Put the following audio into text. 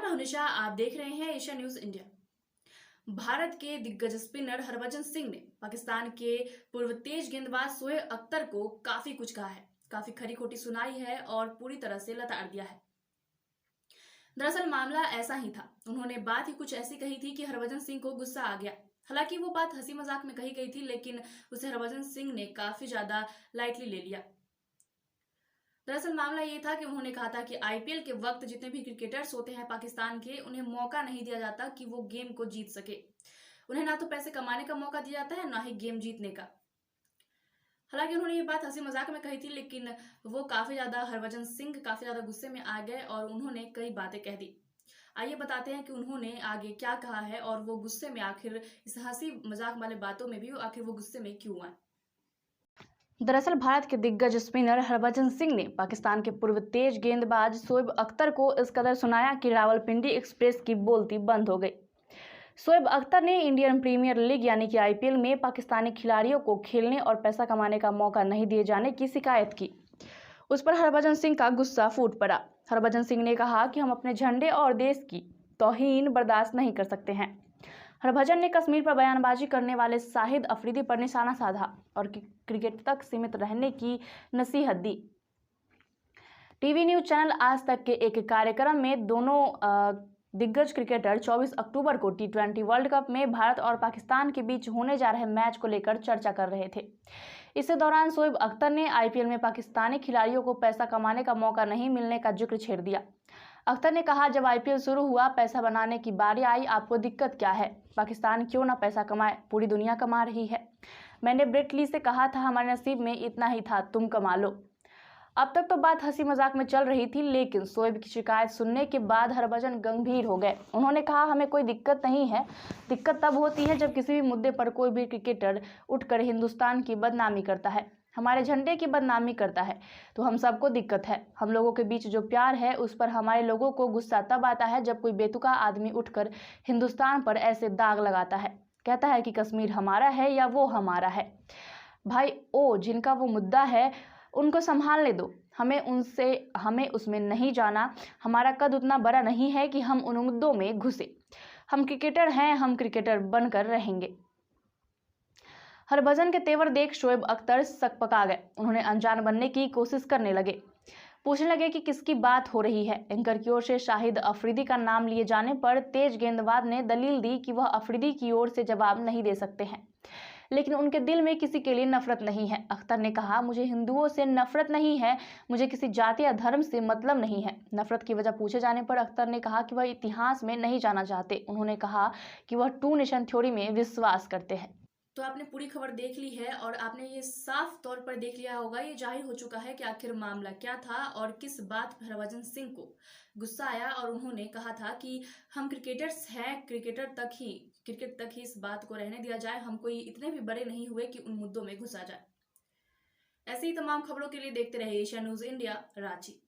मैं हमेशा आप देख रहे हैं एशिया न्यूज इंडिया। भारत के दिग्गज स्पिनर हरभजन सिंह ने पाकिस्तान के पूर्व तेज गेंदबाज शोएब अख्तर को काफी कुछ कहा है, काफी खरी खोटी सुनाई है और पूरी तरह से लताड़ दिया है। दरअसल मामला ऐसा ही था। उन्होंने बात ही कुछ ऐसी कही थी कि हरभजन सिंह को गुस्सा आ गया। हालांकि वो बात हंसी मजाक में कही गई थी, लेकिन उसे हरभजन सिंह ने काफी ज्यादा लाइटली ले लिया। दरअसल मामला ये था कि उन्होंने कहा था कि आईपीएल के वक्त जितने भी क्रिकेटर्स होते हैं पाकिस्तान के, उन्हें मौका नहीं दिया जाता कि वो गेम को जीत सके। उन्हें ना तो पैसे कमाने का मौका दिया जाता है, ना ही गेम जीतने का। हालांकि उन्होंने ये बात हंसी मजाक में कही थी, लेकिन वो हरभजन सिंह काफी ज्यादा गुस्से में आ गए और उन्होंने कई बातें कह दी। आइए बताते हैं कि उन्होंने आगे क्या कहा है और वो गुस्से में आखिर इस हंसी मजाक वाले बातों में भी आखिर वो गुस्से में क्यों आए। दरअसल भारत के दिग्गज स्पिनर हरभजन सिंह ने पाकिस्तान के पूर्व तेज गेंदबाज शोएब अख्तर को इस कदर सुनाया कि रावलपिंडी एक्सप्रेस की बोलती बंद हो गई। शोएब अख्तर ने इंडियन प्रीमियर लीग यानी कि आईपीएल में पाकिस्तानी खिलाड़ियों को खेलने और पैसा कमाने का मौका नहीं दिए जाने की शिकायत की। उस पर हरभजन सिंह का गुस्सा फूट पड़ा। हरभजन सिंह ने कहा कि हम अपने झंडे और देश की तौहीन बर्दाश्त नहीं कर सकते हैं। हरभजन ने कश्मीर पर बयानबाजी करने वाले शाहिद अफरीदी पर निशाना साधा और क्रिकेट तक सीमित रहने की नसीहत दी। टीवी न्यूज चैनल आज तक के एक कार्यक्रम में दोनों दिग्गज क्रिकेटर 24 अक्टूबर को T20 वर्ल्ड कप में भारत और पाकिस्तान के बीच होने जा रहे मैच को लेकर चर्चा कर रहे थे। इसी दौरान शोएब अख्तर ने आईपीएल में पाकिस्तानी खिलाड़ियों को पैसा कमाने का मौका नहीं मिलने का जिक्र छेड़ दिया। अख्तर ने कहा, जब आईपीएल शुरू हुआ, पैसा बनाने की बारी आई, आपको दिक्कत क्या है? पाकिस्तान क्यों ना पैसा कमाए, पूरी दुनिया कमा रही है। मैंने ब्रेट ली से कहा था, हमारे नसीब में इतना ही था, तुम कमा लो। अब तक तो बात हंसी मजाक में चल रही थी, लेकिन शोएब की शिकायत सुनने के बाद हरभजन गंभीर हो गए। उन्होंने कहा, हमें कोई दिक्कत नहीं है। दिक्कत तब होती है जब किसी भी मुद्दे पर कोई भी क्रिकेटर उठकर हिंदुस्तान की बदनामी करता है, हमारे झंडे की बदनामी करता है, तो हम सबको दिक्कत है। हम लोगों के बीच जो प्यार है उस पर हमारे लोगों को गुस्सा तब आता है जब कोई बेतुका आदमी उठकर हिंदुस्तान पर ऐसे दाग लगाता है, कहता है कि कश्मीर हमारा है या वो हमारा है। भाई जिनका वो मुद्दा है उनको संभालने दो, हमें उसमें नहीं जाना। हमारा कद उतना बड़ा नहीं है कि हम उन मुद्दों में घुसे। हम क्रिकेटर हैं, हम क्रिकेटर बनकर रहेंगे। हरभजन के तेवर देख शोएब अख्तर सकपका गए। उन्होंने अनजान बनने की कोशिश करने लगे, पूछने लगे कि किसकी बात हो रही है। एंकर की ओर से शाहिद अफरीदी का नाम लिए जाने पर तेज गेंदबाज ने दलील दी कि वह अफरीदी की ओर से जवाब नहीं दे सकते हैं, लेकिन उनके दिल में किसी के लिए नफरत नहीं है। अख्तर ने कहा, मुझे हिंदुओं से नफरत नहीं है, मुझे किसी जाति या धर्म से मतलब नहीं है। नफरत की वजह पूछे जाने पर अख्तर ने कहा कि वह इतिहास में नहीं जाना चाहते। उन्होंने कहा कि वह टू नेशन थ्योरी में विश्वास करते हैं। तो आपने पूरी खबर देख ली है और आपने ये साफ तौर पर देख लिया होगा, ये जाहिर हो चुका है कि आखिर मामला क्या था और किस बात पर हरभजन सिंह को गुस्सा आया और उन्होंने कहा था कि हम क्रिकेटर्स हैं, क्रिकेट तक ही इस बात को रहने दिया जाए, हम कोई इतने भी बड़े नहीं हुए कि उन मुद्दों में घुसा जाए। ऐसे ही तमाम खबरों के लिए देखते रहिए एशिया न्यूज इंडिया, रांची।